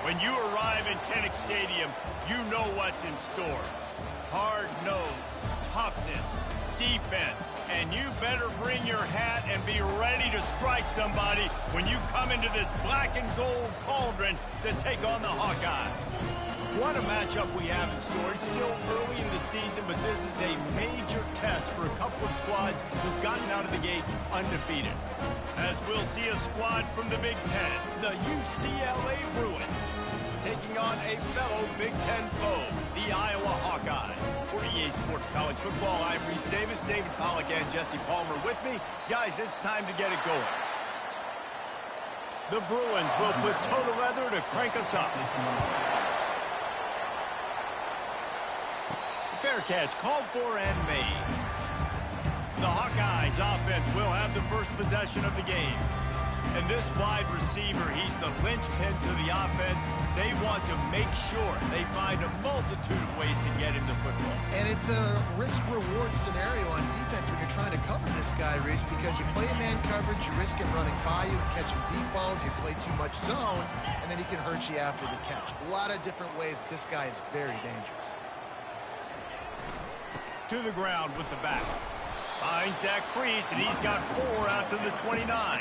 When you arrive in Kinnick Stadium, you know what's in store. Hard nose, toughness, defense, and you better bring your hat and be ready to strike somebody when you come into this black and gold cauldron to take on the Hawkeyes. What a matchup we have in store. It's still early in the season, but this is a major test for a couple of squads who've gotten out of the gate undefeated. As we'll see a squad from the Big Ten, the UCLA Bruins, taking on a fellow Big Ten foe, the Iowa Hawkeyes. For EA Sports College Football, I'm Reese Davis, David Pollack, and Jesse Palmer with me. Guys, it's time to get it going. The Bruins will put total leather to crank us up. Fair catch, called for and made. The Hawkeyes offense will have the first possession of the game. And this wide receiver, he's the linchpin to the offense. They want to make sure they find a multitude of ways to get him the football. And it's a risk-reward scenario on defense when you're trying to cover this guy, Reese, because you play man coverage, you risk him running by you, catching deep balls, you play too much zone, and then he can hurt you after the catch. A lot of different ways this guy is very dangerous. To the ground with the back. Finds that crease, and he's got 4 out to the 29.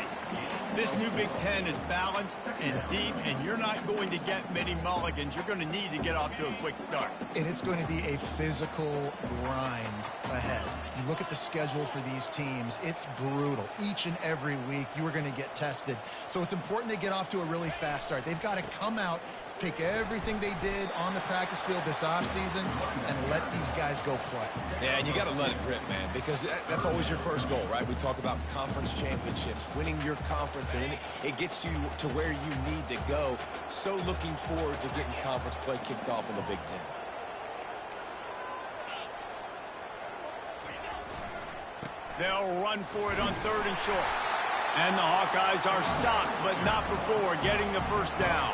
This new Big Ten is balanced and deep, and you're not going to get many mulligans. You're going to need to get off to a quick start. And it's going to be a physical grind ahead. You look at the schedule for these teams, it's brutal. Each and every week, you are going to get tested. So it's important they get off to a really fast start. They've got to come out, pick everything they did on the practice field this offseason, and let these guys go play. Yeah, and you got to let it rip, man, because that's always your first goal, right? We talk about conference championships, winning your conference, and then it gets you to where you need to go. So looking forward to getting conference play kicked off in the Big Ten. They'll run for it on 3rd and short. And the Hawkeyes are stopped, but not before getting the first down.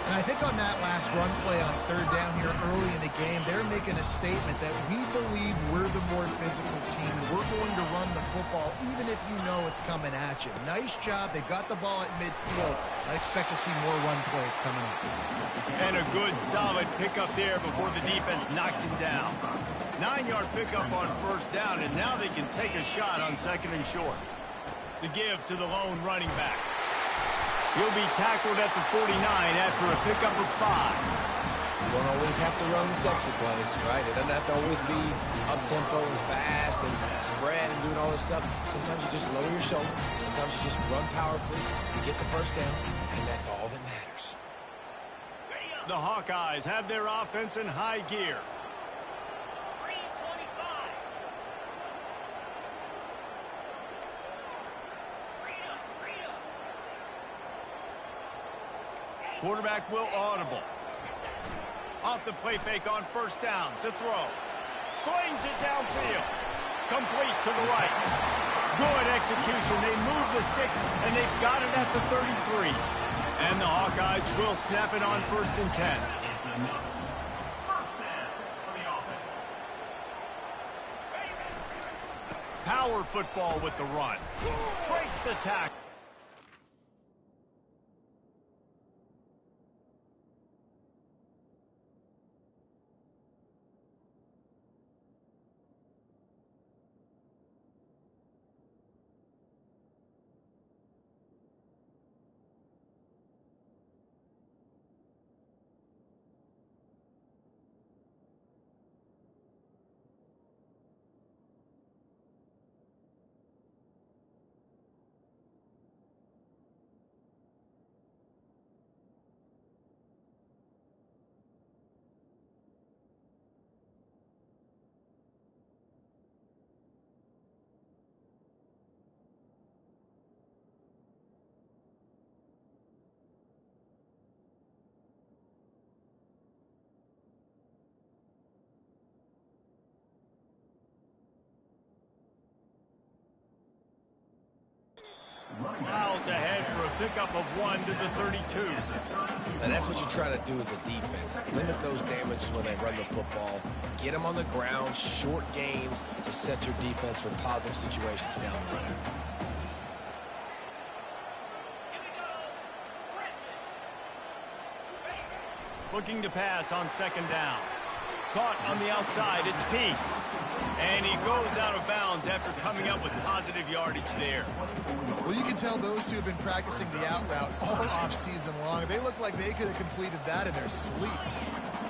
And I think on that last run play on 3rd down here early in the game, they're making a statement that we believe we're the more physical team. We're going to run the football even if you know it's coming at you. Nice job. They got the ball at midfield. I expect to see more run plays coming up. And a good, solid pickup there before the defense knocks him down. 9-yard pickup on 1st down, and now they can take a shot on 2nd and short. The give to the lone running back. He'll be tackled at the 49 after a pickup of 5. You don't always have to run the sexy plays, right? It doesn't have to always be up-tempo and fast and spread and doing all this stuff. Sometimes you just lower your shoulder. Sometimes you just run powerfully. You get the first down, and that's all that matters. The Hawkeyes have their offense in high gear. Quarterback will audible. Off the play fake on 1st down to throw. Slings it downfield. Complete to the right. Good execution. They move the sticks, and they've got it at the 33. And the Hawkeyes will snap it on 1st and 10. Power football with the run. Breaks the tackle. Miles ahead for a pickup of 1 to the 32. And that's what you try to do as a defense. Limit those damages when they run the football. Get them on the ground, short gains to set your defense for positive situations down the road. Looking to pass on second down. Caught on the outside, it's Peace. And he goes out of bounds after coming up with positive yardage there. Well, you can tell those two have been practicing the out route all offseason long. They look like they could have completed that in their sleep.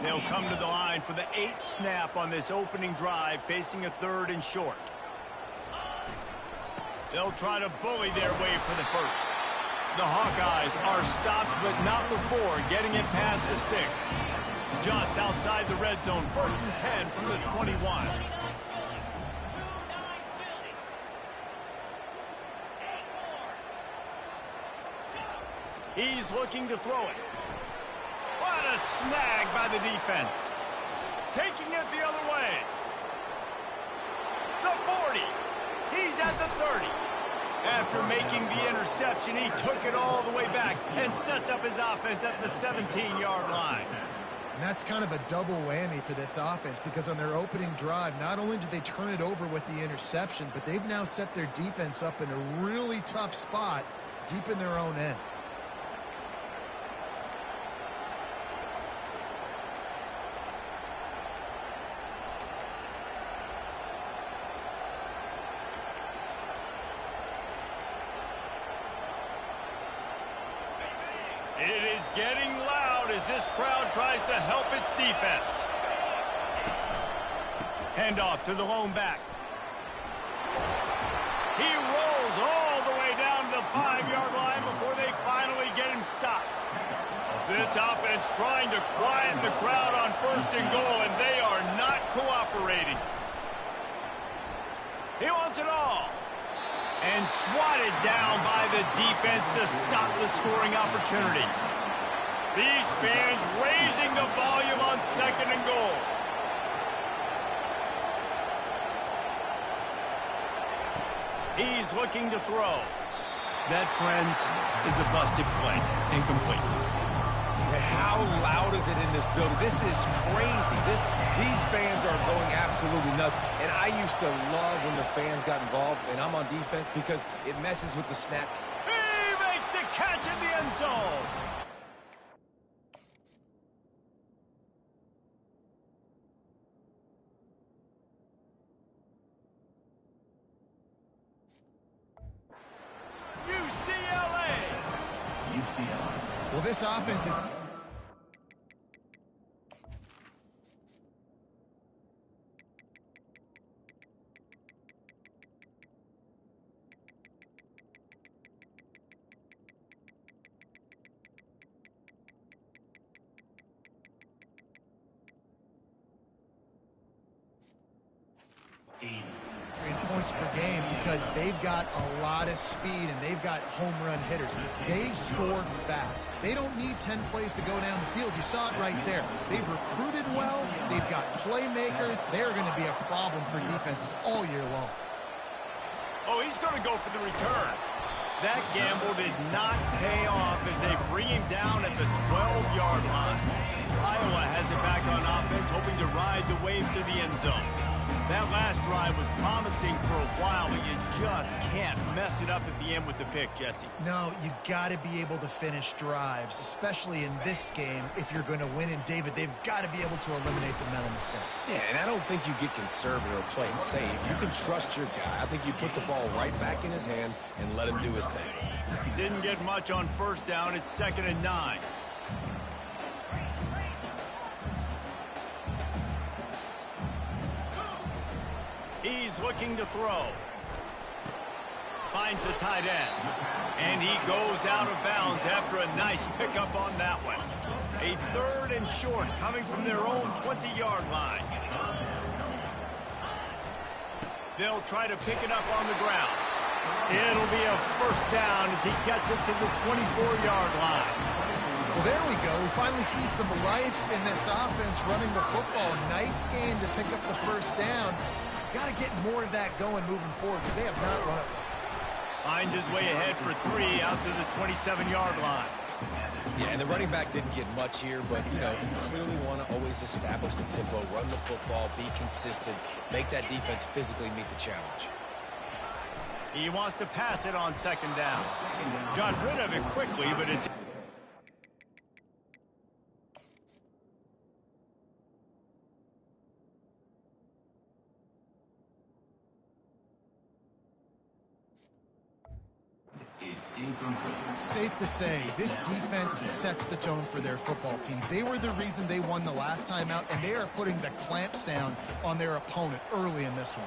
They'll come to the line for the 8th snap on this opening drive, facing a 3rd and short. They'll try to bully their way for the first. The Hawkeyes are stopped, but not before getting it past the sticks. Just outside the red zone, 1st and 10 from the 21. He's looking to throw it. What a snag by the defense. Taking it the other way. The 40. He's at the 30. After making the interception, he took it all the way back and sets up his offense at the 17-yard line. And that's kind of a double whammy for this offense, because on their opening drive, not only did they turn it over with the interception, but they've now set their defense up in a really tough spot deep in their own end. It is getting loud as this crowd tries to help its defense. Handoff to the lone back. He rolls all the way down to the 5-yard line before they finally get him stopped. This offense trying to quiet the crowd on 1st and goal, and they are not cooperating. He wants it all. And swatted down by the defense to stop the scoring opportunity. These fans raising the volume on 2nd and goal. He's looking to throw. That, friends, is a busted play. Incomplete. And how loud is it in this building? This is crazy. These fans are going absolutely nuts. And I used to love when the fans got involved, and I'm on defense, because it messes with the snap. He makes the catch in the end zone. UCLA. Well, this offense is... in points per game, because they've got a lot of speed and they've got home run hitters. They score fast. They don't need 10 plays to go down the field. You saw it right there. They've recruited well. They've got playmakers. They're going to be a problem for defenses all year long. Oh, he's going to go for the return. That gamble did not pay off as they bring him down at the 12-yard line. Iowa has it back on offense, hoping to ride the wave to the end zone. That last drive was promising for a while, but you just can't mess it up at the end with the pick, Jesse. No, you got to be able to finish drives, especially in this game. If you're going to win, and David, they've got to be able to eliminate the mental mistakes. Yeah, and I don't think you get conservative or play it safe. You can trust your guy. I think you put the ball right back in his hands and let him do his thing. Didn't get much on 1st down. It's 2nd and 9. He's looking to throw. Finds the tight end. And he goes out of bounds after a nice pickup on that one. A 3rd and short coming from their own 20-yard line. They'll try to pick it up on the ground. It'll be a 1st down as he gets it to the 24-yard line. Well, there we go. We finally see some life in this offense running the football. Nice game to pick up the 1st down. Got to get more of that going moving forward, because they have not run it. Finds his way ahead for 3 out to the 27-yard line. Yeah, and the running back didn't get much here, but, you know, you clearly want to always establish the tempo, run the football, be consistent, make that defense physically meet the challenge. He wants to pass it on 2nd down. Got rid of it quickly, but it's... Safe to say, this defense sets the tone for their football team. They were the reason they won the last time out, and they are putting the clamps down on their opponent early in this one.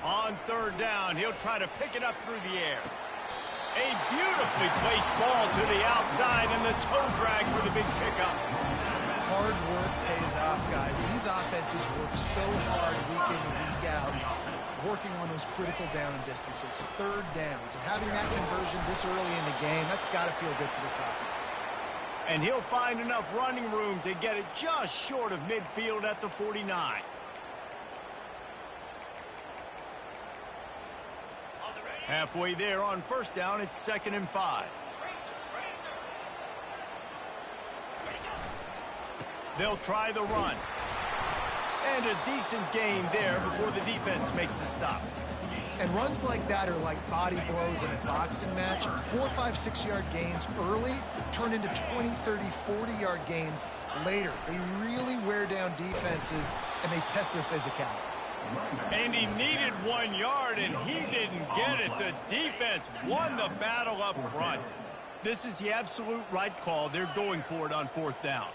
On third down, he'll try to pick it up through the air. A beautifully placed ball to the outside, and the toe drag for the big pickup. Hard work pays off, guys. These offenses work so hard week in and week out, working on those critical down and distances, third downs. And having that conversion this early in the game, that's got to feel good for this offense. And he'll find enough running room to get it just short of midfield at the 49. Halfway there on first down, it's 2nd and 5. They'll try the run. And a decent gain there before the defense makes the stop. And runs like that are like body blows in a boxing match. 4, 5, 6-yard gains early turn into 20, 30, 40-yard gains later. They really wear down defenses, and they test their physicality. And he needed 1 yard, and he didn't get it. The defense won the battle up front. This is the absolute right call. They're going for it on 4th down.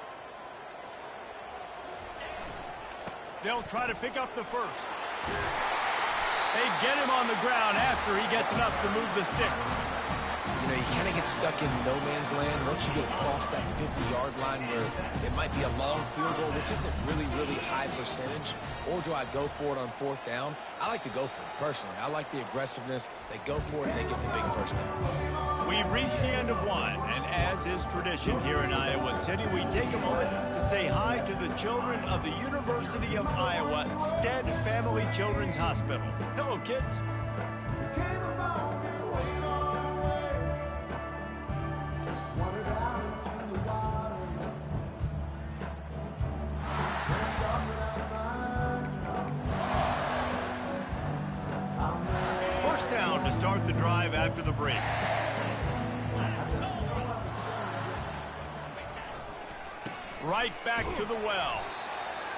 They'll try to pick up the first. They get him on the ground after he gets enough to move the sticks. You know, you kind of get stuck in no man's land once you get across that 50-yard line where it might be a long field goal, which isn't really high percentage. Or do I go for it on 4th down? I like to go for it, personally. I like the aggressiveness. They go for it, and they get the big first down. We've reached the end of one, and as is tradition here in Iowa City, we take a moment to say hi to the children of the University of Iowa Stead Family Children's Hospital. Hello, kids. First down to start the drive after the break. Right back to the well.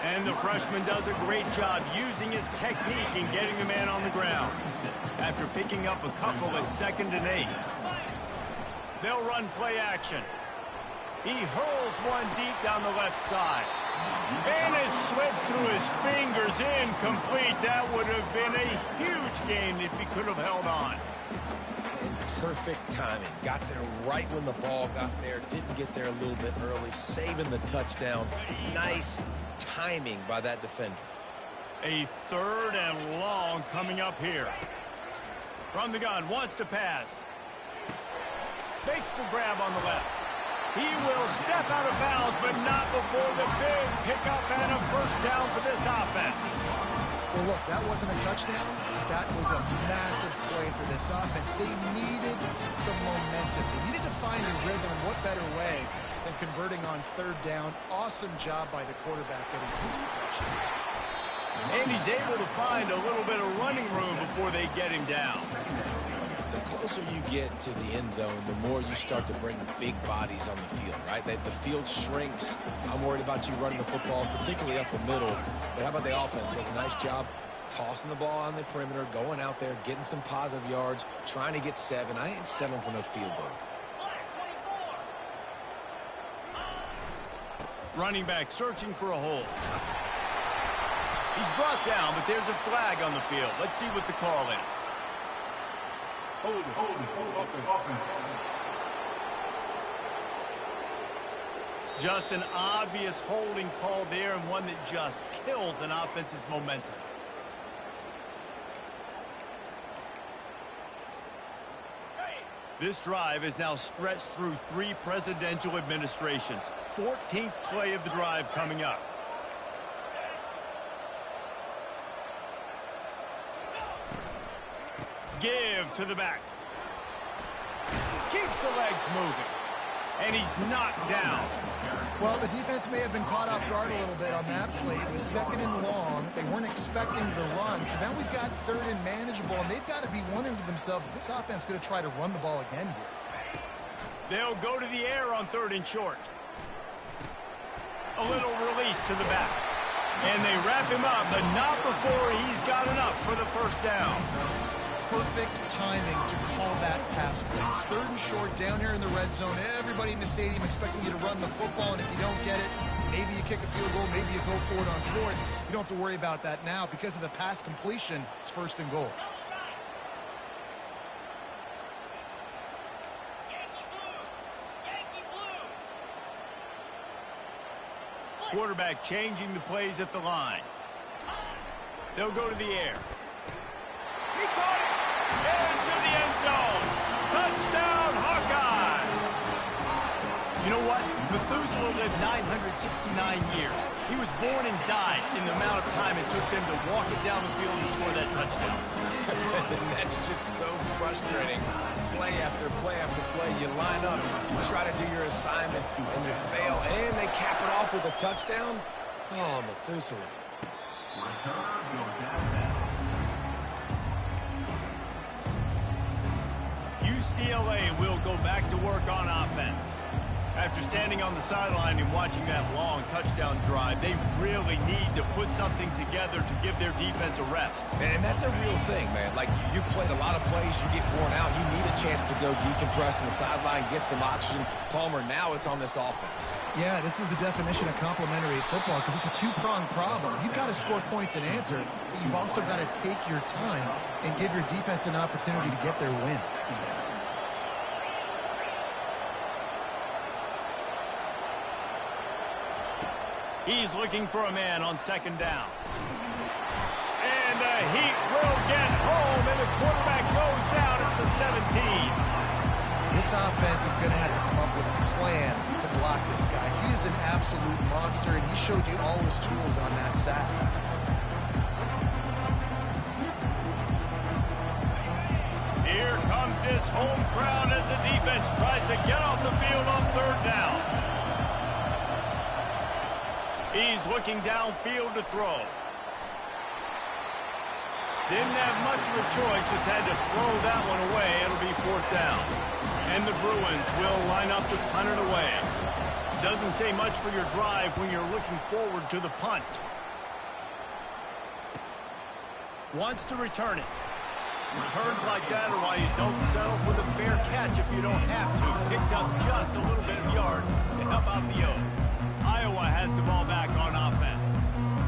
And the freshman does a great job using his technique and getting the man on the ground. After picking up a couple at 2nd and 8. They'll run play action. He hurls one deep down the left side. And it slips through his fingers, incomplete. That would have been a huge gain if he could have held on. Perfect timing. Got there right when the ball got there. Didn't get there a little bit early. Saving the touchdown. Nice timing by that defender. A 3rd and long coming up here. From the gun, wants to pass. Makes the grab on the left. He will step out of bounds, but not before the big pickup and a first down for this offense. Well, look, that wasn't a touchdown. That was a massive play for this offense. They needed some momentum. They needed to find a rhythm. What better way than converting on 3rd down? Awesome job by the quarterback getting his progression. And he's able to find a little bit of running room before they get him down. The closer you get to the end zone, the more you start to bring big bodies on the field, right? The field shrinks. I'm worried about you running the football, particularly up the middle. But how about the offense? Does a nice job tossing the ball on the perimeter, going out there, getting some positive yards, trying to get 7. I ain't settling for no field goal. Running back searching for a hole. He's brought down, but there's a flag on the field. Let's see what the call is. Hold open. Just an obvious holding call there, and one that just kills an offense's momentum. This drive is now stretched through 3 presidential administrations. 14th play of the drive coming up. Give to the back. Keeps the legs moving. And he's knocked down. Well, the defense may have been caught off guard a little bit on that play. It was 2nd and long. They weren't expecting the run. So now we've got 3rd and manageable, and they've got to be wondering to themselves, is this offense going to try to run the ball again here? They'll go to the air on 3rd and short. A little release to the back. And they wrap him up, but not before he's got enough for the first down. Perfect timing to call that pass play. It's 3rd and short down here in the red zone. Everybody in the stadium expecting you to run the football, and if you don't get it, maybe you kick a field goal, maybe you go for it on 4th. You don't have to worry about that now. Because of the pass completion, it's 1st and goal. Quarterback changing the plays at the line. They'll go to the air. He caught it! Into the end zone! Touchdown, Hawkeye! You know what? Methuselah lived 969 years. He was born and died in the amount of time it took them to walk it down the field and score that touchdown. That's just so frustrating. Play after play after play. You line up, you try to do your assignment, and you fail, and they cap it off with a touchdown? Oh, Methuselah. UCLA will go back to work on offense. After standing on the sideline and watching that long touchdown drive, they really need to put something together to give their defense a rest. And that's a real thing, man. Like, you played a lot of plays, you get worn out, you need a chance to go decompress on the sideline, get some oxygen. Palmer, now it's on this offense. Yeah, this is the definition of complementary football because it's a two-pronged problem. You've got to score points and answer, but you've also got to take your time and give your defense an opportunity to get their win. He's looking for a man on 2nd down. And the heat will get home, and the quarterback goes down at the 17. This offense is going to have to come up with a plan to block this guy. He is an absolute monster, and he showed you all his tools on that sack. Here comes this home crowd as the defense tries to get off the field on 3rd down. He's looking downfield to throw. Didn't have much of a choice, just had to throw that one away. It'll be 4th down. And the Bruins will line up to punt it away. Doesn't say much for your drive when you're looking forward to the punt. Wants to return it. Returns like that are why you don't settle for the fair catch if you don't have to. Picks up just a little bit of yards to help out the O's. Iowa has the ball back on offense.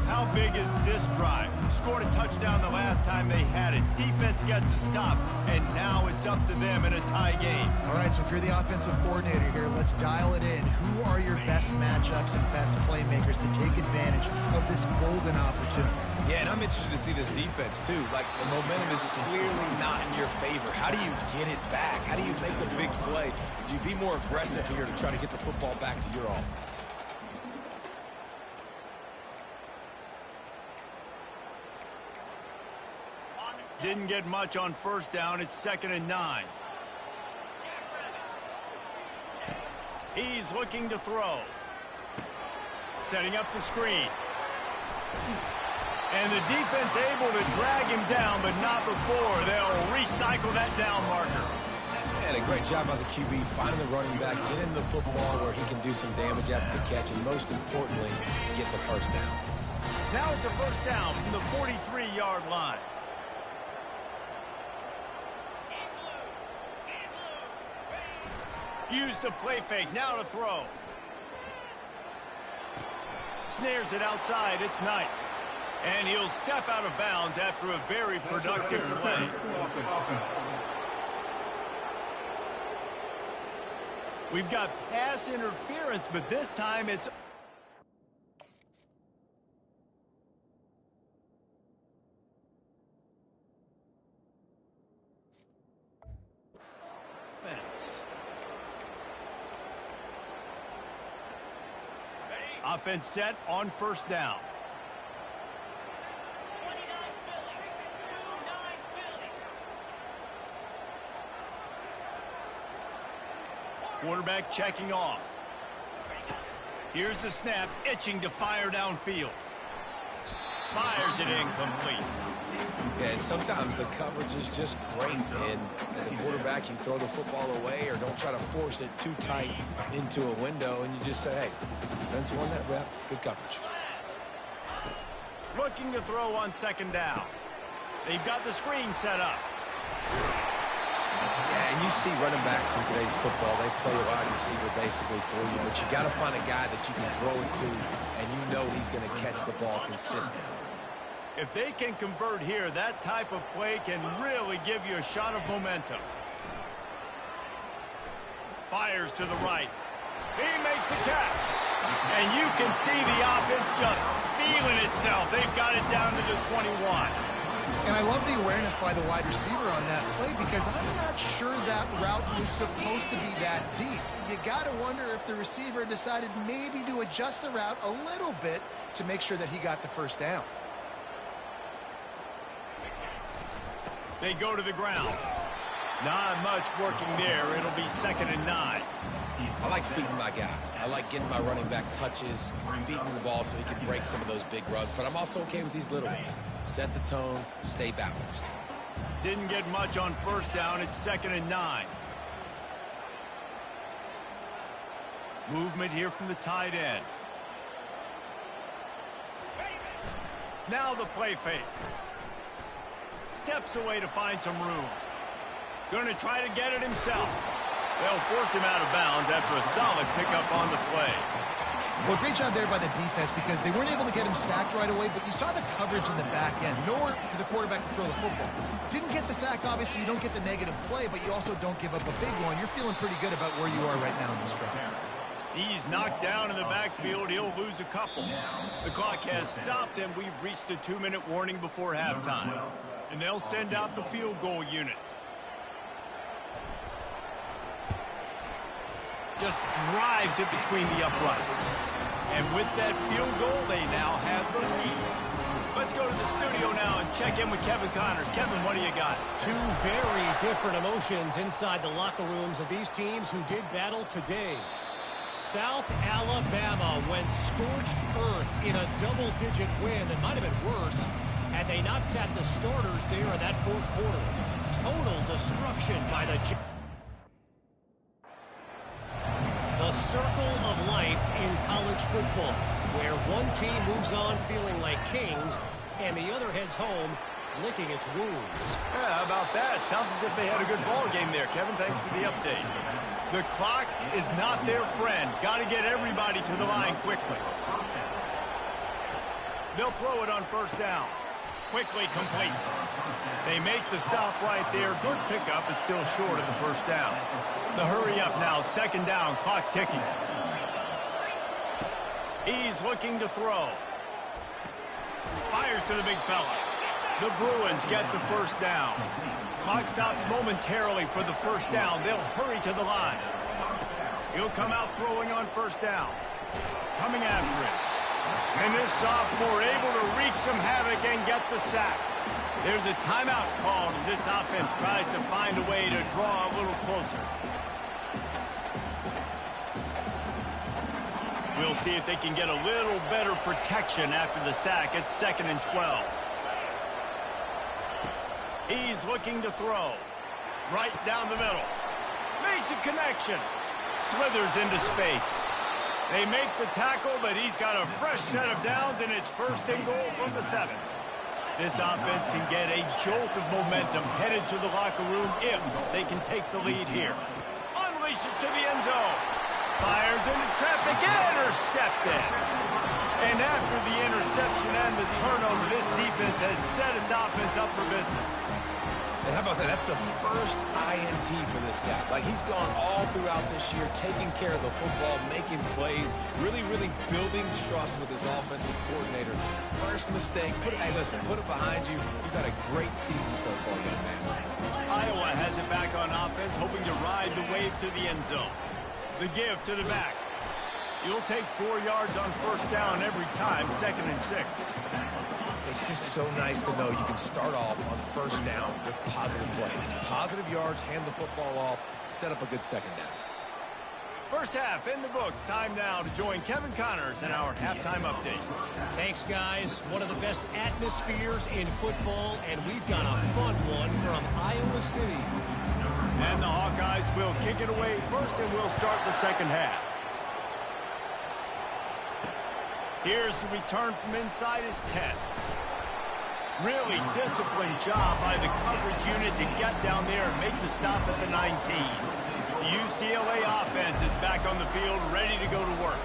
How big is this drive? Scored a touchdown the last time they had it. Defense gets a stop, and now it's up to them in a tie game. All right, so if you're the offensive coordinator here, let's dial it in. Who are your best matchups and best playmakers to take advantage of this golden opportunity? Yeah, and I'm interested to see this defense, too. Like, the momentum is clearly not in your favor. How do you get it back? How do you make a big play? Do you be more aggressive here to try to get the football back to your offense? Didn't get much on 1st down. It's 2nd and 9. He's looking to throw. Setting up the screen. And the defense able to drag him down, but not before. They'll recycle that down marker. And a great job by the QB finding the running back, get him the football where he can do some damage after the catch, and most importantly, get the 1st down. Now it's a 1st down from the 43-yard line. Use the play fake, now to throw. Snares it outside, it's Knight. And he'll step out of bounds after a very productive play. We've got pass interference, but this time it's... Offense set on 1st down. Quarterback checking off. Here's the snap, itching to fire downfield. Fires it incomplete. Yeah, and sometimes the coverage is just great. And as a quarterback, you throw the football away or don't try to force it too tight into a window, and you just say, hey, defense won that rep, good coverage. Looking to throw on second down. They've got the screen set up. Yeah, and you see running backs in today's football, they play a wide receiver basically for you, but you got to find a guy that you can throw it to, and you know he's going to catch the ball consistently. If they can convert here, that type of play can really give you a shot of momentum. Fires to the right. He makes the catch. And you can see the offense just feeling itself. They've got it down to the 21. And I love the awareness by the wide receiver on that play because I'm not sure that route was supposed to be that deep. You got to wonder if the receiver decided maybe to adjust the route a little bit to make sure that he got the first down. They go to the ground. Not much working there. It'll be 2nd and 9. I like feeding my guy. I like getting my running back touches, feeding the ball so he can break some of those big runs. But I'm also okay with these little ones. Set the tone, stay balanced. Didn't get much on first down. It's 2nd and 9. Movement here from the tight end. Now the play fake. Steps away to find some room. Going to try to get it himself. They'll force him out of bounds after a solid pickup on the play. Well, great job there by the defense because they weren't able to get him sacked right away, but you saw the coverage in the back end. Nowhere for the quarterback to throw the football. Didn't get the sack, obviously. You don't get the negative play, but you also don't give up a big one. You're feeling pretty good about where you are right now in this drive. He's knocked down in the backfield. He'll lose a couple. The clock has stopped, and we've reached the 2-minute warning before halftime. And they'll send out the field goal unit. Just drives it between the uprights. And with that field goal, they now have the lead. Let's go to the studio now and check in with Kevin Connors. Kevin, what do you got? Two very different emotions inside the locker rooms of these teams who did battle today. South Alabama went scorched earth in a double-digit win that might have been worse had they not sat the starters there in that fourth quarter. Total destruction by the circle of life in college football, where one team moves on feeling like kings and the other heads home licking its wounds. Yeah, how about that? Sounds as if they had a good ball game there. Kevin, thanks for the update. The clock is not their friend. Got to get everybody to the line quickly. They'll throw it on first down. Quickly complete. They make the stop right there. Good pickup. It's still short of the first down. The hurry up now. 2nd down. Clock ticking. He's looking to throw. Fires to the big fella. The Bruins get the first down. Clock stops momentarily for the first down. They'll hurry to the line. He'll come out throwing on first down. Coming after it. And this sophomore able to wreak some havoc and get the sack. There's a timeout called as this offense tries to find a way to draw a little closer. We'll see if they can get a little better protection after the sack. It's 2nd and 12. He's looking to throw. Right down the middle. Makes a connection. Slithers into space. They make the tackle, but he's got a fresh set of downs, and it's 1st and goal from the 7. This offense can get a jolt of momentum headed to the locker room if they can take the lead here. Unleashes to the end zone. Fires into traffic, intercepted. And after the interception and the turnover, this defense has set its offense up for business. And how about that? That's the first INT for this guy. Like, he's gone all throughout this year, taking care of the football, making plays, really, really building trust with his offensive coordinator. First mistake, hey, listen, put it behind you. You've had a great season so far, young man. Iowa has it back on offense, hoping to ride the wave to the end zone. The give to the back. You'll take 4 yards on first down every time, 2nd and 6. It's just so nice to know you can start off on first down with positive plays. Positive yards, hand the football off, set up a good 2nd down. First half in the books. Time now to join Kevin Connors in our halftime update. Thanks, guys. One of the best atmospheres in football, and we've got a fun one from Iowa City. And the Hawkeyes will kick it away first, and we'll start the 2nd half. Here's the return from inside his 10. Really disciplined job by the coverage unit to get down there and make the stop at the 19. The UCLA offense is back on the field, ready to go to work.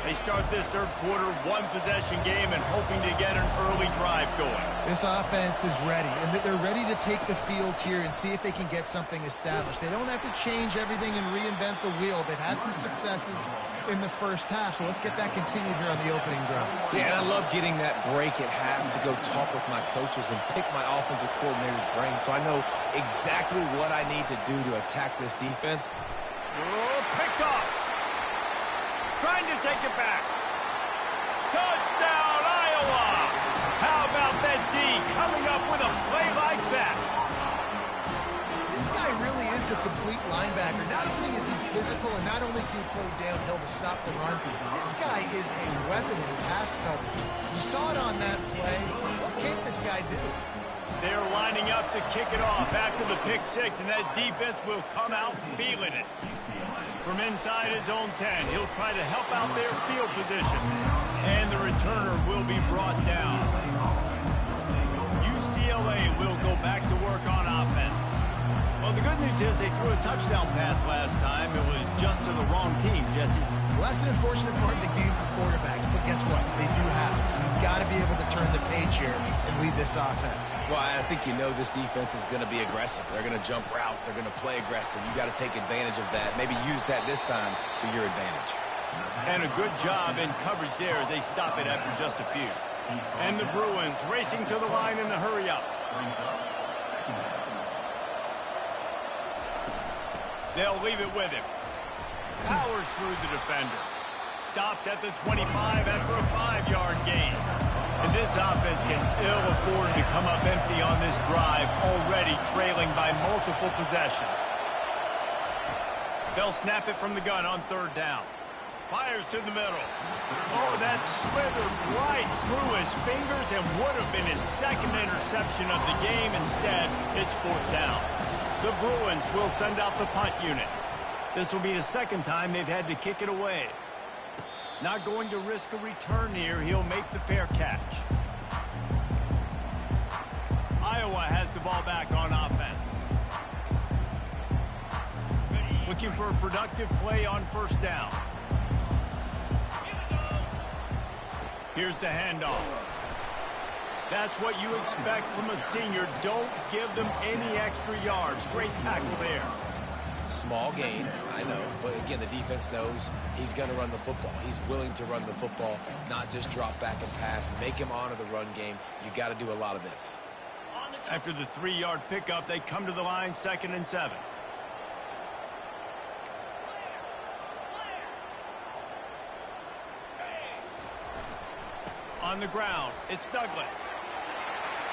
They start this third quarter, one-possession game, and hoping to get an early drive going. This offense is ready, and they're ready to take the field here and see if they can get something established. They don't have to change everything and reinvent the wheel. They've had some successes in the first half, so let's get that continued here on the opening drive. Yeah, and I love getting that break at half to go talk with my coaches and pick my offensive coordinator's brain so I know exactly what I need to do to attack this defense. Oh, picked off. Trying to take it back. Touchdown, Iowa! How about that D coming up with a play like that? This guy really is the complete linebacker. Not only is he physical, and not only can he play downhill to stop the run, this guy is a weapon in pass coverage. You saw it on that play. What can't this guy do? They're lining up to kick it off after the pick six, and that defense will come out feeling it. From inside his own 10, he'll try to help out their field position. And the returner will be brought down. UCLA will go back to work on offense. Well, the good news is they threw a touchdown pass last time. It was just to the wrong team, Jesse. Well, that's an unfortunate part of the game for quarterbacks, but guess what? They do have it, so you've got to be able to turn the page here and lead this offense. Well, I think you know this defense is going to be aggressive. They're going to jump routes. They're going to play aggressive. You've got to take advantage of that. Maybe use that this time to your advantage. And a good job in coverage there as they stop it after just a few. And the Bruins racing to the line in a hurry up. They'll leave it with him. Powers through the defender. Stopped at the 25 after a 5-yard gain. And this offense can ill afford to come up empty on this drive, already trailing by multiple possessions. They'll snap it from the gun on third down. Fires to the middle. Oh, that slithered right through his fingers and would have been his second interception of the game. Instead, it's fourth down. The Bruins will send out the punt unit. This will be the second time they've had to kick it away. Not going to risk a return here. He'll make the fair catch. Iowa has the ball back on offense. Looking for a productive play on first down. Here's the handoff. That's what you expect from a senior. Don't give them any extra yards. Great tackle there. Small gain, I know, but again, the defense knows he's going to run the football. He's willing to run the football, not just drop back and pass. Make him honor the run game. You got to do a lot of this. After the 3-yard pickup, they come to the line, 2nd and 7. On the ground, it's Douglas.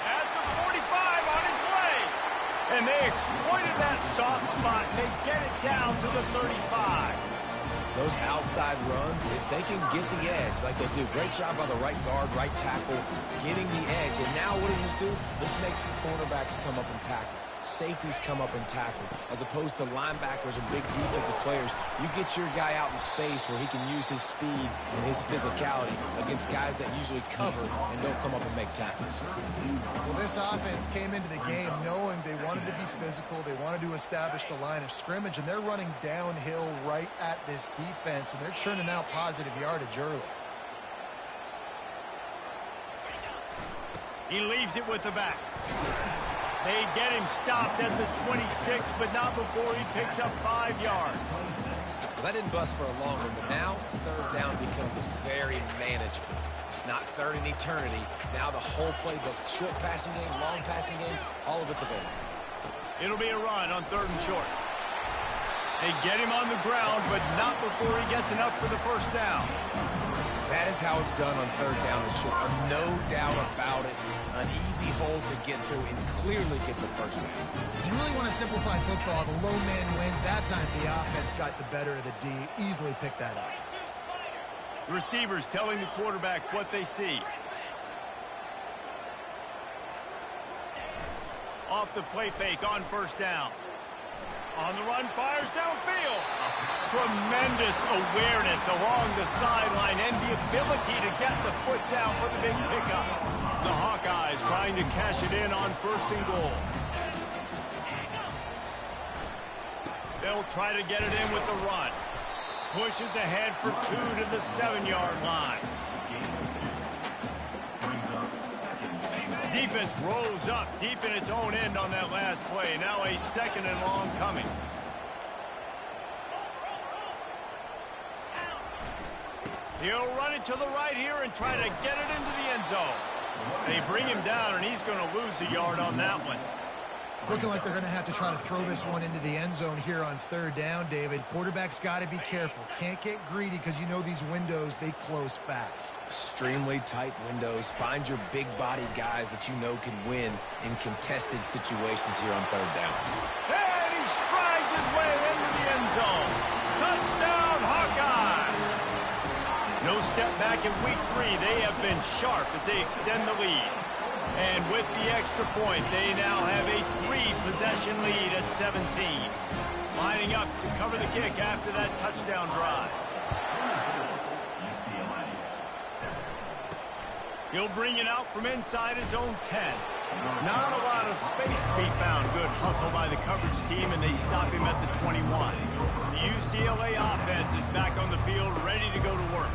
At the 45 on his way. And they exploited that soft spot, and they get it down to the 35. Those outside runs, if they can get the edge like they do, great job by the right guard, right tackle, getting the edge. And now what does this do? This makes cornerbacks come up and tackle. Safeties come up and tackle. As opposed to linebackers and big defensive players, you get your guy out in space where he can use his speed and his physicality against guys that usually cover and don't come up and make tackles. Well, this offense came into the game knowing they wanted to be physical, they wanted to establish the line of scrimmage, and they're running downhill right at this defense, and they're churning out positive yardage early. He leaves it with the back. They get him stopped at the 26, but not before he picks up 5 yards. Well, that didn't bust for a long one, but now third down becomes very manageable. It's not third in eternity. Now the whole playbook, short passing game, long passing game, all of it's available. It'll be a run on 3rd and short. They get him on the ground, but not before he gets enough for the first down. That is how it's done on 3rd down and short. No doubt about it. An easy hole to get through and clearly get the first down. If you really want to simplify football, the low man wins. That time the offense got the better of the D. Easily picked that up. Receivers telling the quarterback what they see. Off the play fake on first down. On the run, fires downfield. tremendous awareness along the sideline and the ability to get the foot down for the big pickup. The Hawkeyes trying to cash it in on 1st and goal. They'll try to get it in with the run. Pushes ahead for 2 to the 7-yard line. Defense rose up deep in its own end on that last play. Now a 2nd and long coming. He'll run it to the right here and try to get it into the end zone. They bring him down, and he's going to lose a yard on that one. It's looking like they're going to have to try to throw this one into the end zone here on 3rd down, David. Quarterback's got to be careful. Can't get greedy because you know these windows, they close fast. Extremely tight windows. Find your big-bodied guys that you know can win in contested situations here on 3rd down. And he strides his way into the end zone. Touchdown, Hawkeye! No step back in week 3. They have been sharp as they extend the lead. And with the extra point, they now have a 3-possession lead at 17. Lining up to cover the kick after that touchdown drive. He'll bring it out from inside his own 10. Not a lot of space to be found. Good hustle by the coverage team, and they stop him at the 21. The UCLA offense is back on the field, ready to go to work.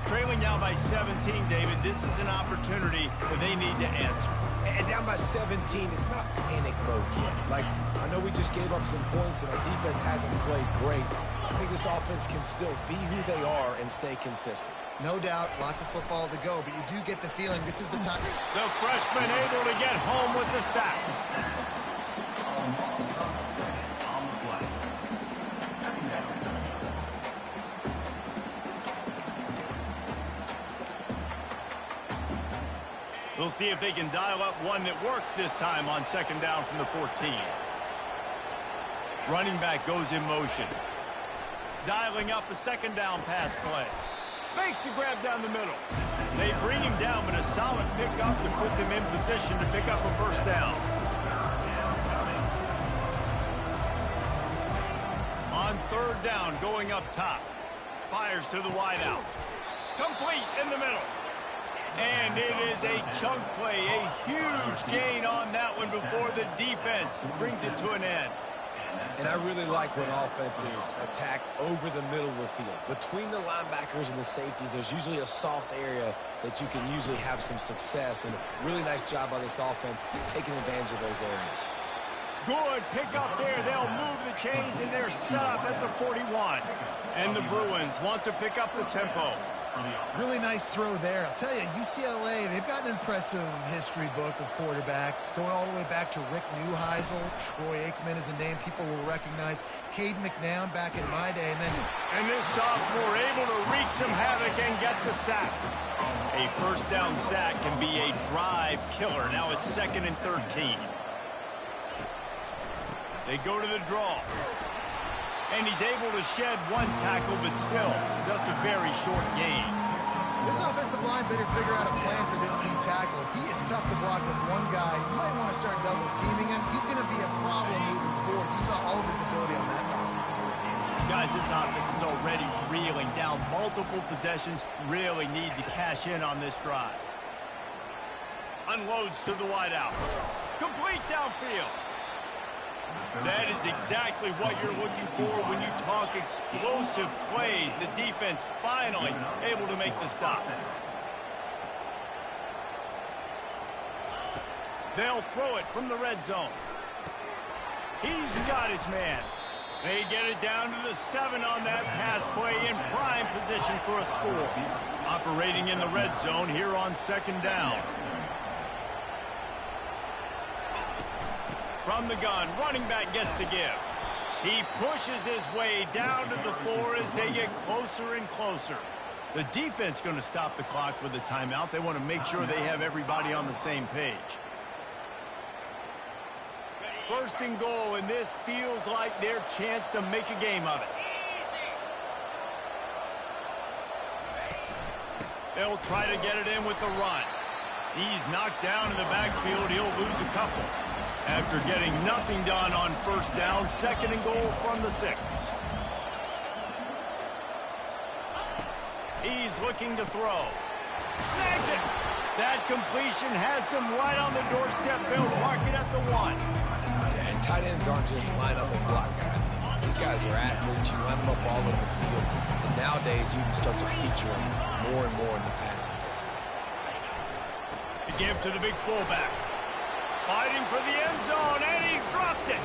Trailing now by 17, David. This is an opportunity that they need to answer. And down by 17, it's not panic mode yet. Like, I know we just gave up some points and our defense hasn't played great. I think this offense can still be who they are and stay consistent. No doubt, lots of football to go, but you do get the feeling this is the time. The freshman able to get home with the sack. We'll see if they can dial up one that works this time on 2nd down from the 14. Running back goes in motion. Dialing up a 2nd down pass play. Makes the grab down the middle. They bring him down, but a solid pickup to put them in position to pick up a 1st down. On 3rd down, going up top. Fires to the wideout. Complete in the middle. And it is a chunk play, a huge gain on that one before the defense brings it to an end. And I really like when offenses attack over the middle of the field. Between the linebackers and the safeties, there's usually a soft area that you can usually have some success. And really nice job by this offense taking advantage of those areas. Good pick up there. They'll move the chains, and they're set up at the 41. And the Bruins want to pick up the tempo. Really nice throw there. I'll tell you, UCLA, they've got an impressive history book of quarterbacks, going all the way back to Rick Neuheisel. Troy Aikman is a name people will recognize. Cade McNown back in my day. And this sophomore able to wreak some havoc and get the sack. A 1st down sack can be a drive killer. Now it's 2nd and 13. They go to the draw. And he's able to shed one tackle, but still, just a very short gain. This offensive line better figure out a plan for this deep tackle. He is tough to block with one guy. You might want to start double teaming him. He's going to be a problem moving forward. You saw all of his ability on that last one. Guys, this offense is already reeling down multiple possessions. Really need to cash in on this drive. Unloads to the wideout. Complete downfield. That is exactly what you're looking for when you talk explosive plays. The defense finally able to make the stop. They'll throw it from the red zone. He's got his man. They get it down to the 7 on that pass play in prime position for a score. Operating in the red zone here on 2nd down. From the gun, running back gets to give. He pushes his way down to the 4 as they get closer and closer. The defense going to stop the clock with a timeout. They want to make sure they have everybody on the same page. 1st and goal, and this feels like their chance to make a game of it. They'll try to get it in with the run. He's knocked down in the backfield. He'll lose a couple. After getting nothing done on 1st down, 2nd and goal from the 6. He's looking to throw. Snags it. That completion has them right on the doorstep. They'll mark it at the 1. Yeah, and tight ends aren't just line up and block guys. These guys are athletes. You line them up all over the field. Nowadays, you can start to feature them more and more in the passing game. To give to the big fullback. Fighting for the end zone, and he dropped it.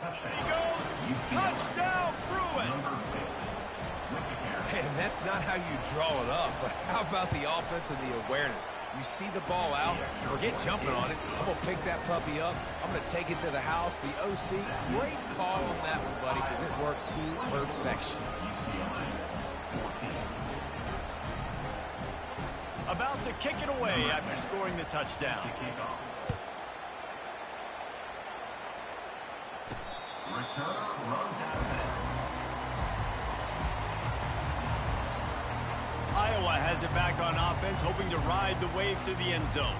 He goes, touchdown, Bruins. And that's not how you draw it up, but how about the offense and the awareness? You see the ball out, forget jumping on it. I'm going to pick that puppy up. I'm going to take it to the house. The OC, great call on that one, buddy, because it worked to perfection. About to kick it away after scoring the touchdown. Iowa has it back on offense, hoping to ride the wave to the end zone.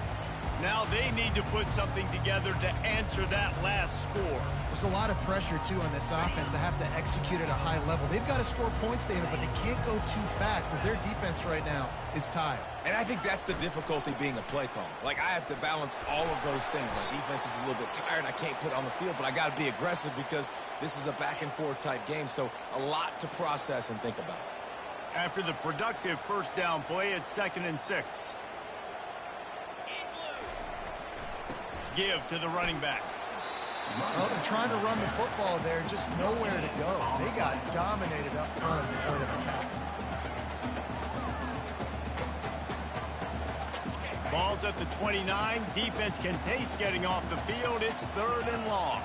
Now they need to put something together to answer that last score. There's a lot of pressure, too, on this offense to have to execute at a high level. They've got to score points, David, but they can't go too fast because their defense right now is tired. And I think that's the difficulty being a play caller. Like, I have to balance all of those things. My defense is a little bit tired. I can't put it on the field, but I got to be aggressive because this is a back-and-forth type game, so a lot to process and think about. After the productive first down play, it's 2nd and 6. Give to the running back. Well, they're trying to run the football there, just nowhere to go. They got dominated up front at the point of attack. Ball's at the 29. Defense can taste getting off the field. It's 3rd and long.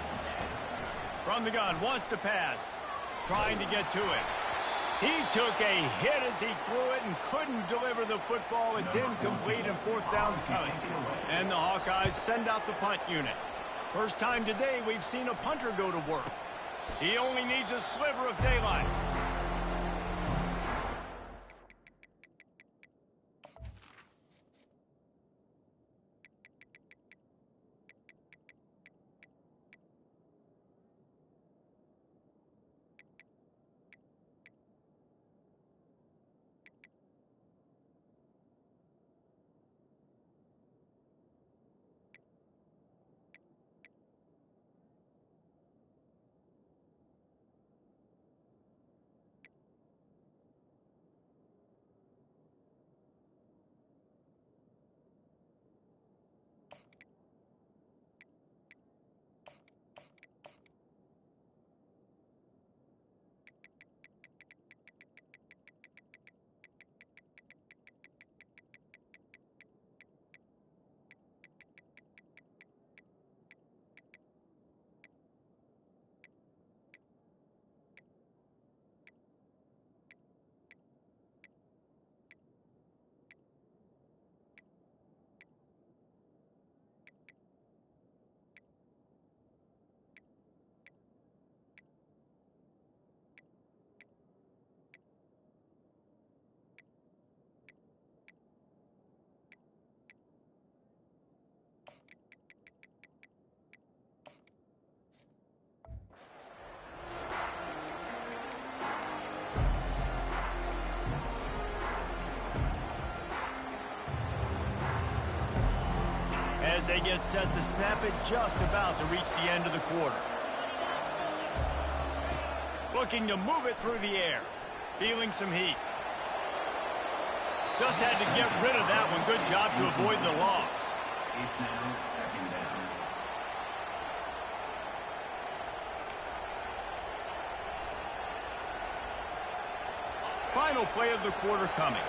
From the gun, wants to pass. Trying to get to it. He took a hit as he threw it and couldn't deliver the football. It's incomplete and 4th down's coming. And the Hawkeyes send out the punt unit. First time today we've seen a punter go to work. He only needs a sliver of daylight. As they get set to snap it, just about to reach the end of the quarter. Looking to move it through the air. Feeling some heat. Just had to get rid of that one. Good job to avoid the loss. It's now 2nd down. Final play of the quarter coming.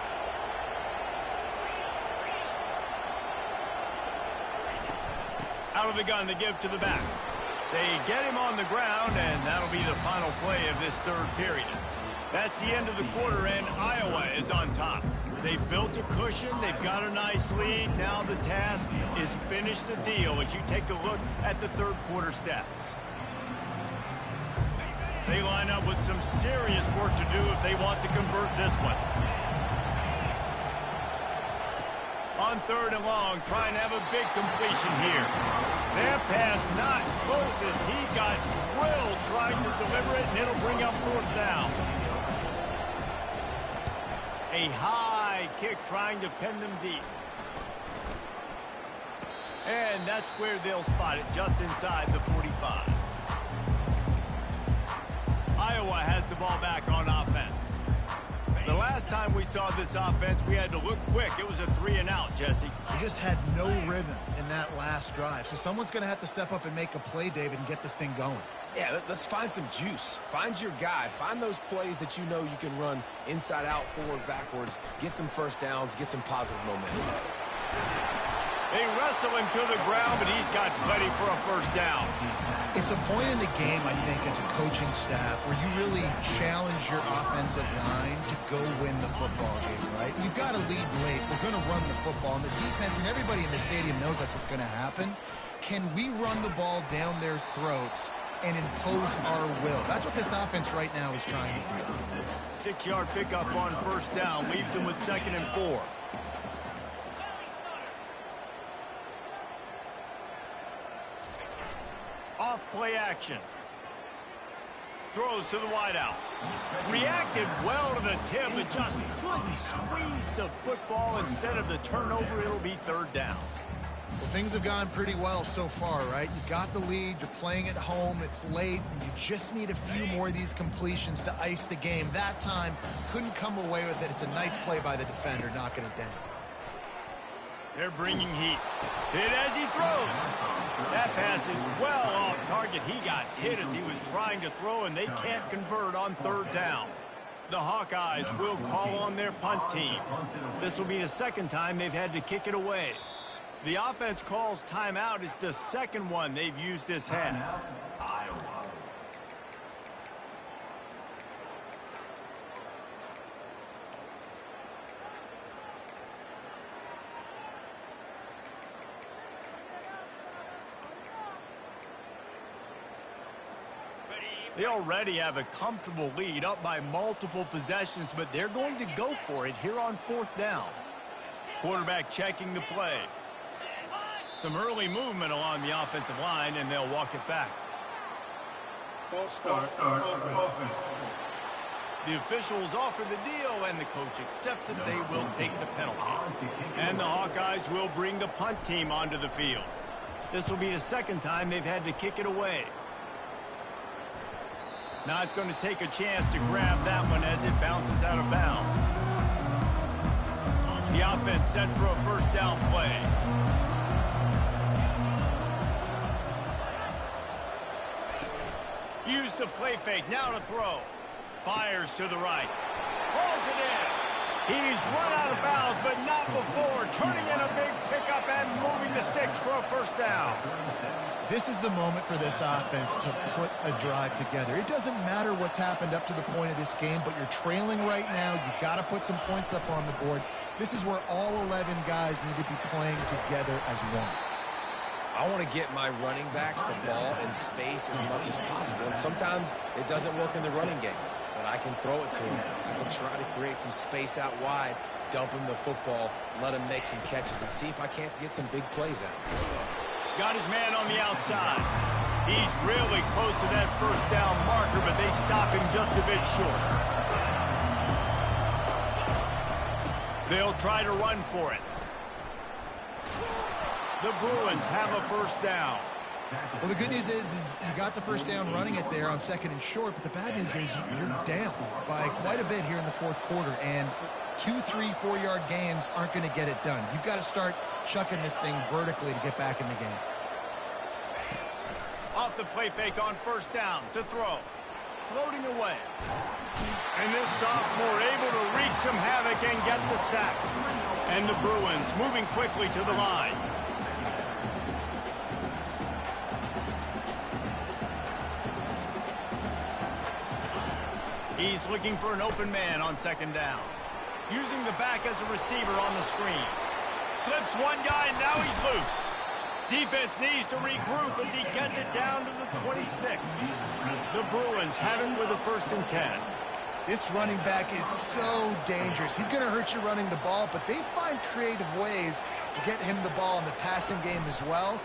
Out of the gun to give to the back. They get him on the ground, and that'll be the final play of this 3rd period. That's the end of the quarter, and Iowa is on top. They've built a cushion. They've got a nice lead. Now the task is finish the deal as you take a look at the 3rd quarter stats. They line up with some serious work to do if they want to convert this one. On On 3rd and long, trying to have a big completion here. That pass not close as he got drilled trying to deliver it, and it'll bring up 4th down. A high kick trying to pin them deep. And that's where they'll spot it, just inside the 45. Iowa has the ball back on offense. The last time we saw this offense, we had to look quick. It was a 3-and-out, Jesse. He just had no rhythm in that last drive. So someone's going to have to step up and make a play, David, and get this thing going. Yeah, let's find some juice. Find your guy. Find those plays that you know you can run inside out, forward, backwards. Get some first downs. Get some positive momentum. They wrestle him to the ground, but he's got plenty for a 1st down. It's a point in the game, I think, as a coaching staff, where you really challenge your offensive line to go win the football game, right? You've got to lead late. We're going to run the football. And the defense and everybody in the stadium knows that's what's going to happen. Can we run the ball down their throats and impose our will? That's what this offense right now is trying to do. 6-yard pickup on 1st down. Leaves them with 2nd and 4. Off play action. Throws to the wideout. Reacted well to the tip, but just couldn't squeeze the football. Instead of the turnover, it'll be 3rd down. Well, things have gone pretty well so far, right? You got the lead, you're playing at home, it's late, and you just need a few more of these completions to ice the game. That time, couldn't come away with it. It's a nice play by the defender, knocking it down. They're bringing heat. Hit as he throws. That pass is well off target. He got hit as he was trying to throw, and they can't convert on 3rd down. The Hawkeyes will call on their punt team. This will be the 2nd time they've had to kick it away. The offense calls timeout. It's the 2nd one they've used this half. They already have a comfortable lead, up by multiple possessions, but they're going to go for it here on 4th down. Quarterback checking the play. Some early movement along the offensive line, and they'll walk it back. False start offense. The officials offer the deal, and the coach accepts it. They will take the penalty. And the Hawkeyes will bring the punt team onto the field. This will be the 2nd time they've had to kick it away. Not going to take a chance to grab that one as it bounces out of bounds. The offense set for a 1st down play. Use the play fake, now to throw. Fires to the right. Holds it in. He's run out of bounds, but not before. Turning in a big pickup and moving the sticks for a 1st down. This is the moment for this offense to put a drive together. It doesn't matter what's happened up to the point of this game, but you're trailing right now. You've got to put some points up on the board. This is where all 11 guys need to be playing together as one. I want to get my running backs the ball in space as much as possible, and sometimes it doesn't work in the running game, but I can throw it to him. I can try to create some space out wide, dump him the football, let him make some catches, and see if I can't get some big plays out. Got his man on the outside. He's really close to that 1st down marker, but they stop him just a bit short. They'll try to run for it. The Bruins have a 1st down. Well, the good news is you got the 1st down running it there on 2nd and short, but the bad news is you're down by quite a bit here in the 4th quarter, and 2, 3, 4-yard gains aren't going to get it done. You've got to start chucking this thing vertically to get back in the game. Off the play fake on 1st down to throw. Floating away. And this sophomore able to wreak some havoc and get the sack. And the Bruins moving quickly to the line. He's looking for an open man on 2nd down. Using the back as a receiver on the screen. Slips one guy, and now he's loose. Defense needs to regroup as he gets it down to the 26. The Bruins have it with a 1st and 10. This running back is so dangerous. He's going to hurt you running the ball, but they find creative ways to get him the ball in the passing game as well.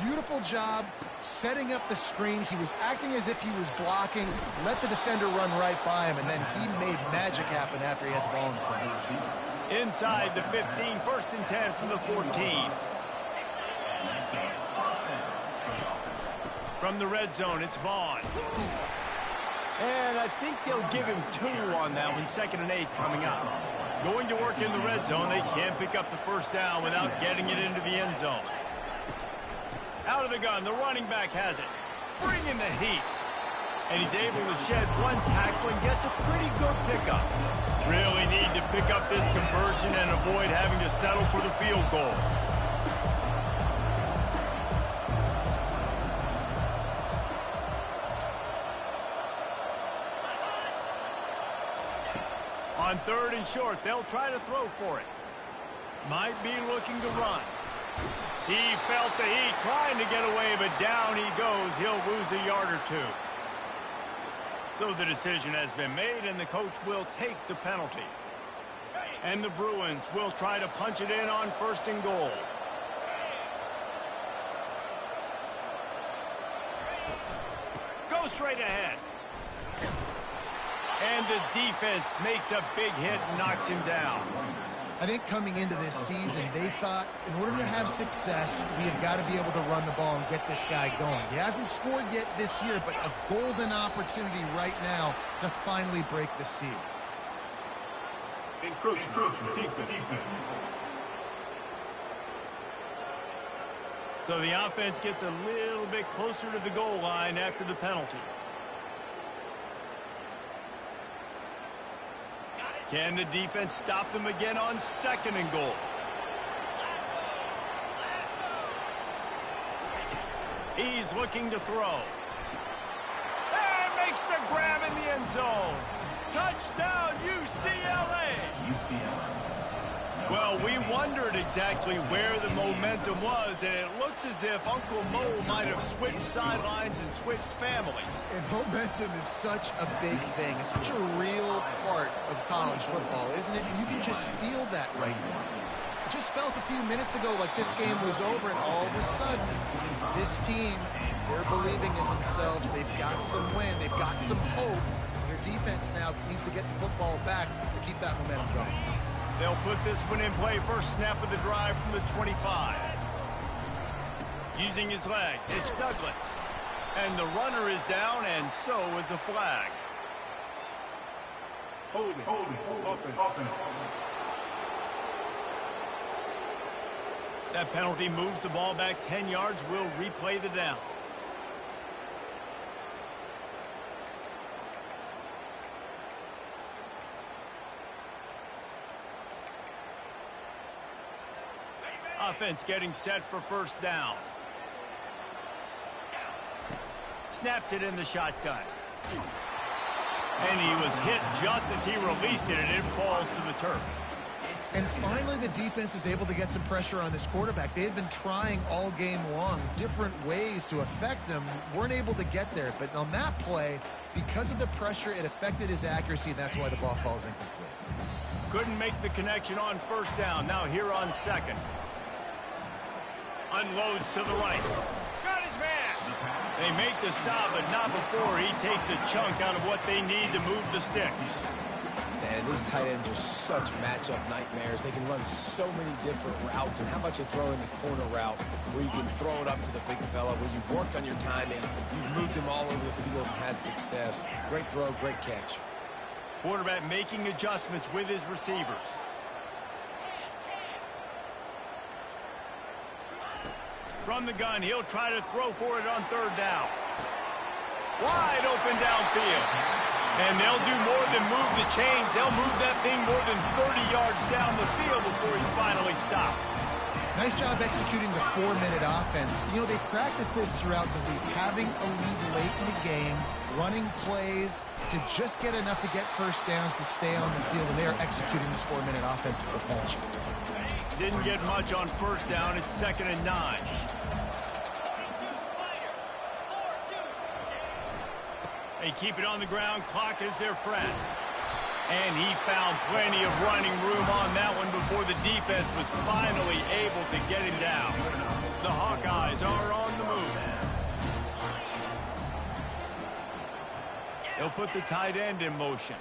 Beautiful job setting up the screen. He was acting as if he was blocking, let the defender run right by him, and then he made magic happen after he had the ball in his hands. Inside the 15, 1st and 10 from the 14. From the red zone, it's Vaughn. And I think they'll give him 2 on that one, 2nd and 8 coming up. Going to work in the red zone, they can't pick up the 1st down without getting it into the end zone. Out of the gun, the running back has it. Bringing the heat. And he's able to shed 1 tackle and gets a pretty good pickup. Really need to pick up this conversion and avoid having to settle for the field goal. On 3rd and short, they'll try to throw for it. Might be looking to run. He felt the heat trying to get away, but down he goes. He'll lose a yard or 2. So the decision has been made, and the coach will take the penalty. And the Bruins will try to punch it in on 1st and goal. Go straight ahead. And the defense makes a big hit and knocks him down. I think coming into this season, they thought in order to have success, we have got to be able to run the ball and get this guy going. He hasn't scored yet this year, but a golden opportunity right now to finally break the seal. Encroachment, defense. So the offense gets a little bit closer to the goal line after the penalty. Can the defense stop them again on 2nd and goal? He's looking to throw. And makes the grab in the end zone. Touchdown, UCLA! Well, we wondered exactly where the momentum was, and it looks as if Uncle Mo might have switched sidelines and switched families. And momentum is such a big thing. It's such a real part of college football, isn't it? You can just feel that right now. It just felt a few minutes ago like this game was over, and all of a sudden, this team, they're believing in themselves. They've got some win. They've got some hope. Their defense now needs to get the football back to keep that momentum going. They'll put this one in play. First snap of the drive from the 25. Using his legs, it's Douglas. And the runner is down, and so is a flag. Holding, offense. That penalty moves the ball back 10 yards. We'll replay the down. Offense getting set for 1st down. Snapped it in the shotgun. And he was hit just as he released it, and it falls to the turf. And finally, the defense is able to get some pressure on this quarterback. They had been trying all game long different ways to affect him. Weren't able to get there. But on that play, because of the pressure, it affected his accuracy, and that's why the ball falls incomplete. Couldn't make the connection on 1st down. Now here on 2nd. Unloads to the right. Got his man. They make the stop, but not before he takes a chunk out of what they need to move the sticks. And these tight ends are such matchup nightmares. They can run so many different routes. And how about you throw in the corner route where you can throw it up to the big fella, where you've worked on your timing, you've moved him all over the field and had success. Great throw, great catch. Quarterback making adjustments with his receivers. From the gun, he'll try to throw for it on 3rd down. Wide open downfield. And they'll do more than move the chains. They'll move that thing more than 30 yards down the field before he's finally stopped. Nice job executing the 4-minute offense. You know, they practice this throughout the week, having a lead late in the game, running plays to just get enough to get 1st downs to stay on the field, and they are executing this 4-minute offense to perfection. Didn't get much on 1st down. It's 2nd and 9. They keep it on the ground. Clock is their friend. And he found plenty of running room on that one before the defense was finally able to get him down. The Hawkeyes are on the move. They'll put the tight end in motion.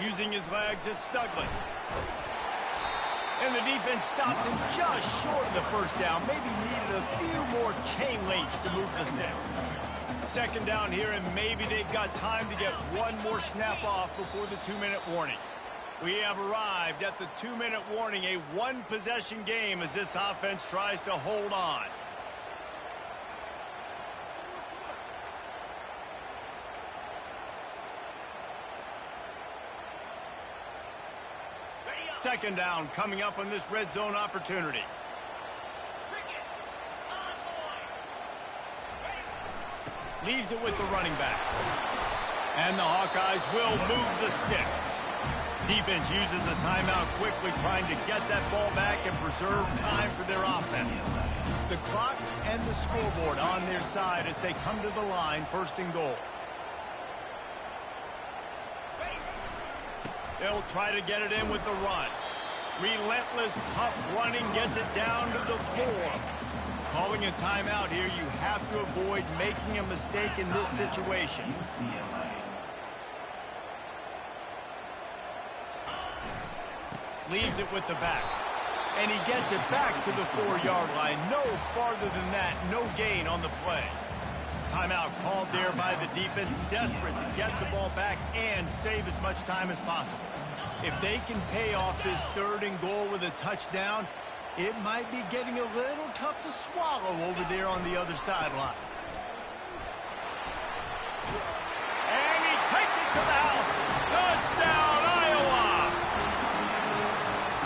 Using his legs, it's Douglas. And the defense stops him just short of the first down. Maybe needed a few more chain links to move the sticks. Second down here, and maybe they've got time to get one more snap off before the 2-minute warning. We have arrived at the 2-minute warning, a one-possession game as this offense tries to hold on. Second down coming up on this red zone opportunity. Leaves it with the running back. And the Hawkeyes will move the sticks. Defense uses a timeout quickly, trying to get that ball back and preserve time for their offense. The clock and the scoreboard on their side as they come to the line, first and goal. They'll try to get it in with the run. Relentless, tough running gets it down to the 4. Calling a timeout here, you have to avoid making a mistake in this situation. Leaves it with the back. And he gets it back to the 4-yard line. No farther than that, no gain on the play. Timeout called there by the defense, desperate to get the ball back and save as much time as possible. If they can pay off this third and goal with a touchdown, it might be getting a little tough to swallow over there on the other sideline. And he takes it to the house. Touchdown, Iowa!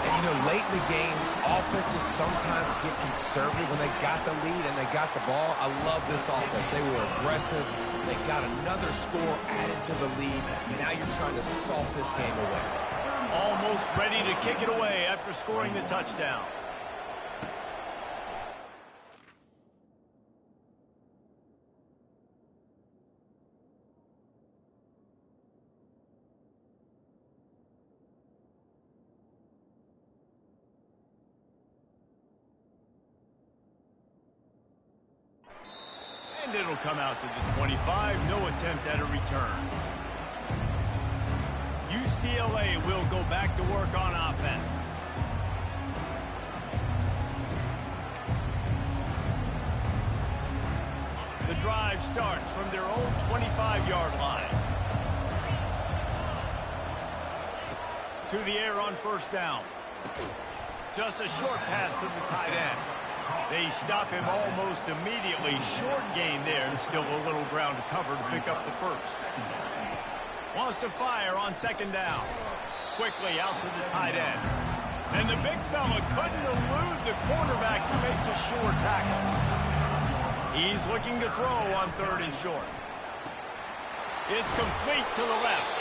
And, you know, late in the games, offenses sometimes get conservative when they got the lead and they got the ball. I love this offense. They were aggressive. They got another score added to the lead. Now you're trying to salt this game away. Almost ready to kick it away after scoring the touchdown. And it'll come out to the 25. No attempt at a return. UCLA will go back to work on offense. The drive starts from their own 25-yard line. To the air on first down. Just a short pass to the tight end. They stop him almost immediately. Short gain there, and still a little ground to cover to pick up the first. Wants to fire on second down. Quickly out to the tight end. And the big fella couldn't elude the cornerback. He makes a sure tackle. He's looking to throw on third and short. It's complete to the left.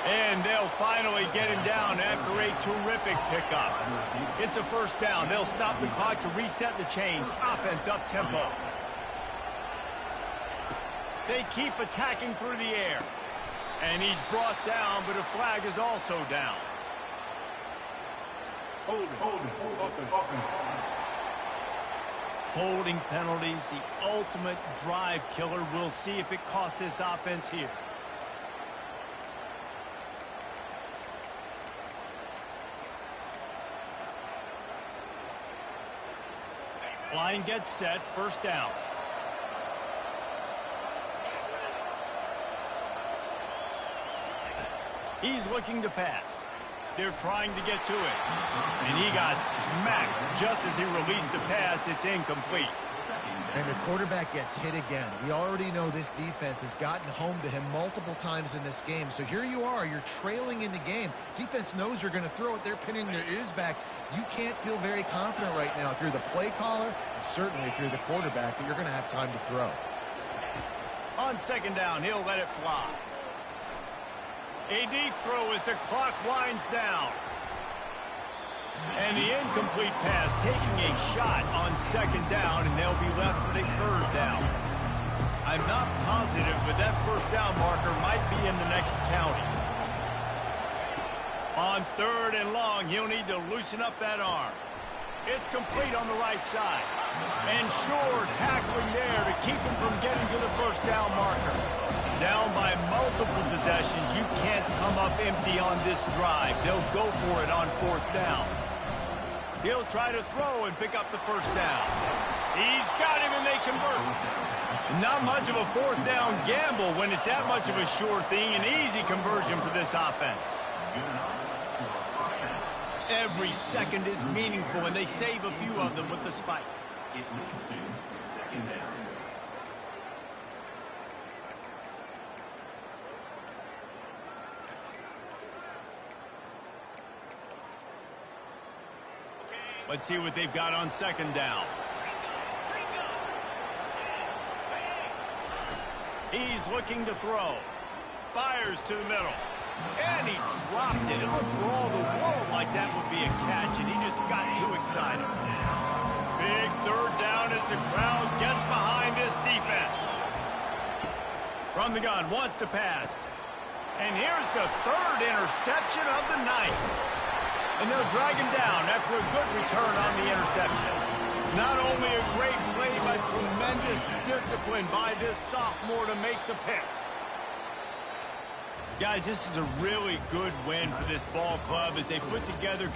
And they'll finally get him down after a terrific pickup. It's a first down. They'll stop the clock to reset the chains. Offense up tempo. They keep attacking through the air. And he's brought down, but a flag is also down. Holding penalties, the ultimate drive killer. We'll see if it costs this offense here. Line gets set, first down. He's looking to pass. They're trying to get to it. And he got smacked just as he released the pass. It's incomplete. And the quarterback gets hit again. We already know this defense has gotten home to him multiple times in this game. So here you are. You're trailing in the game. Defense knows you're going to throw it. They're pinning their ears back. You can't feel very confident right now if you're the play caller, and certainly if you're the quarterback, that you're going to have time to throw. On second down, he'll let it fly. A deep throw as the clock winds down. And the incomplete pass taking a shot on second down, and they'll be left with a third down. I'm not positive, but that first down marker might be in the next county. On 3rd and long, he'll need to loosen up that arm. It's complete on the right side. And sure, tackling there to keep him from getting to the first down marker. Down by multiple possessions, you can't come up empty on this drive. They'll go for it on 4th down. He'll try to throw and pick up the first down. He's got him and they convert. Not much of a 4th down gamble when it's that much of a sure thing. An easy conversion for this offense. Every second is meaningful, and they save a few of them with the spike. It leads to 2nd down. Let's see what they've got on 2nd down. He's looking to throw. Fires to the middle. And he dropped it. It looked for all the world like that would be a catch, and he just got too excited. Big 3rd down as the crowd gets behind this defense. From the gun, wants to pass. And here's the 3rd interception of the night. And they'll drag him down after a good return on the interception. Not only a great play, but tremendous discipline by this sophomore to make the pick. Guys, this is a really good win for this ball club as they put together